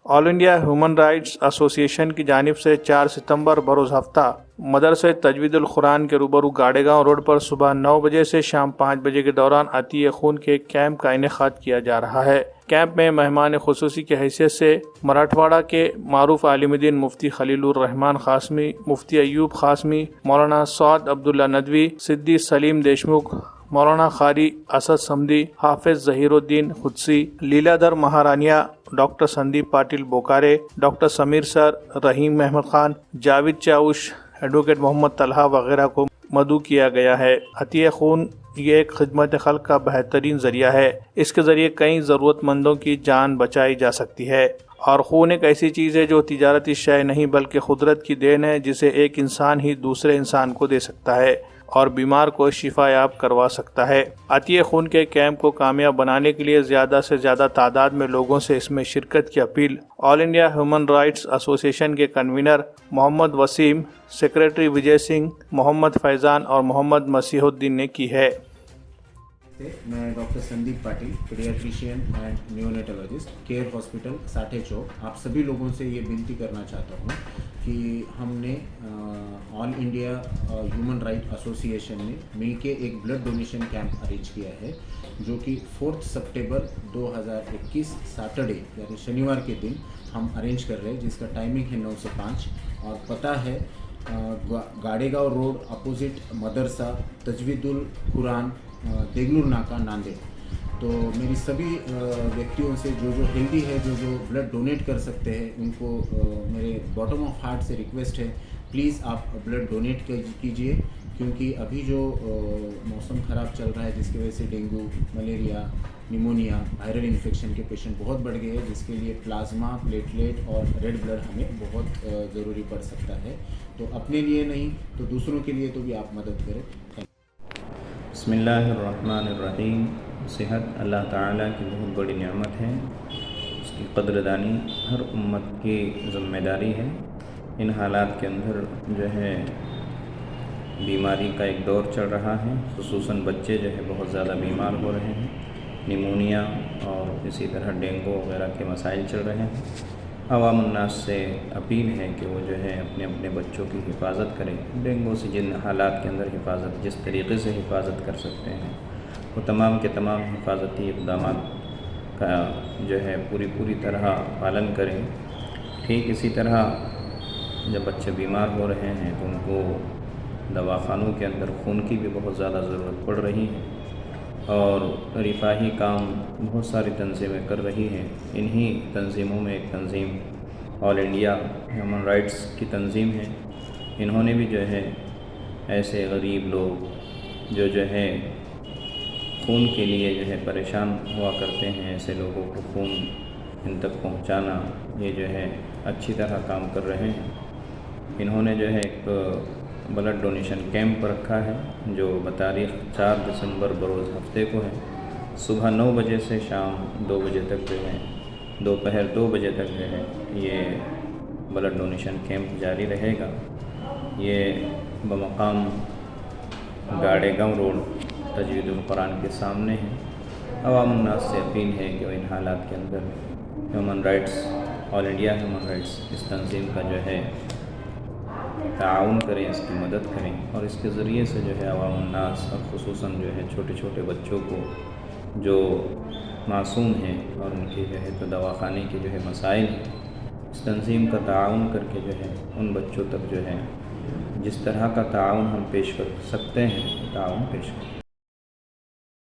آل India human rights ایسوسی ایشن کی جانب سے 4 ستمبر بروز ہفتہ مدرسہ تجوید القرآن کے روبرو گاڑے گاؤں روڈ پر صبح 9 بجے سے شام 5 بجے کے دوران عطیہ خون کے کیمپ کا انعقاد کیا جا رہا ہے۔ کیمپ میں مہمان خصوصی کی حیثیت سے مراٹھواڑہ کے معروف عالم دین مفتی خلیل الرحمان قاسمی، مفتی ایوب قاسمی، مولانا سعد عبداللہ ندوی، صدی سلیم دیشمکھ، مولانا قاری اسد سمدی، حافظ ظہیر الدین قدسی، لیلادھر مہارانیہ، ڈاکٹر سندیپ پاٹل بوکارے، ڈاکٹر سمیر سر، رحیم احمد خان، جاوید چاوش، ایڈوکیٹ محمد طلحہ وغیرہ کو مدعو کیا گیا ہے۔ عطیہ خون یہ ایک خدمت خلق کا بہترین ذریعہ ہے۔ اس کے ذریعے کئی ضرورت مندوں کی جان بچائی جا سکتی ہے، اور خون ایک ایسی چیز ہے جو تجارتی شے نہیں بلکہ قدرت کی دین ہے، جسے ایک انسان ہی دوسرے انسان کو دے سکتا ہے اور بیمار کو شفا یاب کروا سکتا ہے۔ عطیہ خون کے کیمپ کو کامیاب بنانے کے لیے زیادہ سے زیادہ تعداد میں لوگوں سے اس میں شرکت کی appeal all India human rights association کے کنوینر محمد وسیم، سیکریٹری وجے سنگھ، محمد فیضان اور محمد مسیح الدین نے کی ہے۔ میں doctor Sandeep Patil, paediatrician and neonatologist, care hospital Sathe Chowk, آپ سبھی لوگوں سے یہ بنتی کرنا چاہتا ہوں کہ ہم نے آل انڈیا ہیومن رائٹ ایسوسی ایشن نے مل کے ایک بلڈ ڈونیشن کیمپ ارینج کیا ہے، جو کہ 4 سپٹمبر 2021 سیٹرڈے یعنی شنیوار کے دن ہم ارینج کر رہے ہیں، جس کا ٹائمنگ ہے 9 سے 5 اور پتہ ہے گاڑے گاؤں روڈ اپوزٹ مدرسہ تجوید القرآن، دیگلور ناکا، ناندیڑ۔ تو میری سبھی ویکتیوں سے جو ہیلدی ہے، جو بلڈ ڈونیٹ کر سکتے ہیں، ان کو میرے باٹم آف ہارٹ سے ریکویسٹ ہے، پلیز آپ بلڈ ڈونیٹ کیجئے، کیونکہ ابھی جو موسم خراب چل رہا ہے جس کی وجہ سے dengue, malaria, pneumonia, viral infection کے پیشنٹ بہت بڑھ گئے ہیں، جس کے لیے پلازما، پلیٹلیٹ اور ریڈ بلڈ ہمیں بہت ضروری پڑ سکتا ہے۔ تو اپنے لیے نہیں تو دوسروں کے لیے تو بھی آپ مدد کریں۔ بسم اللہ الرحمن الرحیم۔ صحت اللہ تعالیٰ کی بہت بڑی نعمت ہے، اس کی قدردانی ہر امت کی ذمہ داری ہے۔ ان حالات کے اندر جو ہے بیماری کا ایک دور چل رہا ہے، خصوصاً بچے جو ہے بہت زیادہ بیمار ہو رہے ہیں، نیمونیا اور اسی طرح ڈینگو وغیرہ کے مسائل چل رہے ہیں۔ عوام الناس سے اپیل ہے کہ وہ جو ہے اپنے اپنے بچوں کی حفاظت کریں، ڈینگو سے جن حالات کے اندر حفاظت جس طریقے سے حفاظت کر سکتے ہیں وہ تمام کے تمام حفاظتی اقدامات کا جو ہے پوری طرح پالن کریں۔ ٹھیک اسی طرح جب بچے بیمار ہو رہے ہیں تو ان کو دواخانوں کے اندر خون کی بھی بہت زیادہ ضرورت پڑ رہی ہے، اور رفاہی کام بہت ساری تنظیمیں کر رہی ہیں۔ انہی تنظیموں میں ایک تنظیم آل انڈیا ہیومن رائٹس کی تنظیم ہے۔ انہوں نے بھی جو ہے ایسے غریب لوگ جو ہے خون کے لیے جو ہے پریشان ہوا کرتے ہیں، ایسے لوگوں کو خون ان تک پہنچانا، یہ جو ہے اچھی طرح کام کر رہے ہیں۔ انہوں نے جو ہے ایک بلڈ ڈونیشن کیمپ رکھا ہے، جو بتاریخ 4 دسمبر بروز ہفتے کو ہے، صبح 9 بجے سے شام 2 بجے تک جو ہے دوپہر 2 بجے تک جو ہے یہ بلڈ ڈونیشن کیمپ جاری رہے گا۔ یہ بمقام گاڑے گاؤں روڈ تجوید القرآن کے سامنے ہے۔ عوام الناس سے اپیل ہے کہ وہ ان حالات کے اندر ہیومن رائٹس، آل انڈیا ہیومن رائٹس اس تنظیم کا جو ہے تعاون کریں، اس کی مدد کریں، اور اس کے ذریعے سے جو ہے عوام الناس اور خصوصاً جو ہے چھوٹے چھوٹے بچوں کو جو معصوم ہیں اور ان کی جو ہے تو دواخانے کے جو ہے مسائل ہیں، اس تنظیم کا تعاون کر کے جو ہے ان بچوں تک جو ہے جس طرح کا تعاون ہم پیش کر سکتے ہیں تعاون پیش کریں۔